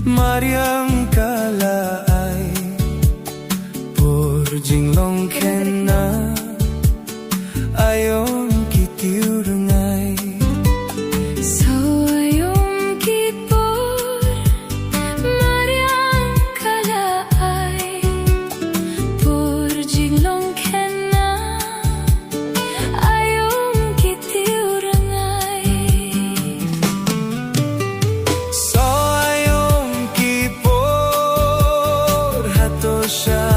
mariang kalay por jinglong ken na ayon kitiu rengay so ayong kipor mariang kalay por jinglong ken na ayong kitiu rengay so ayong kipor hato siya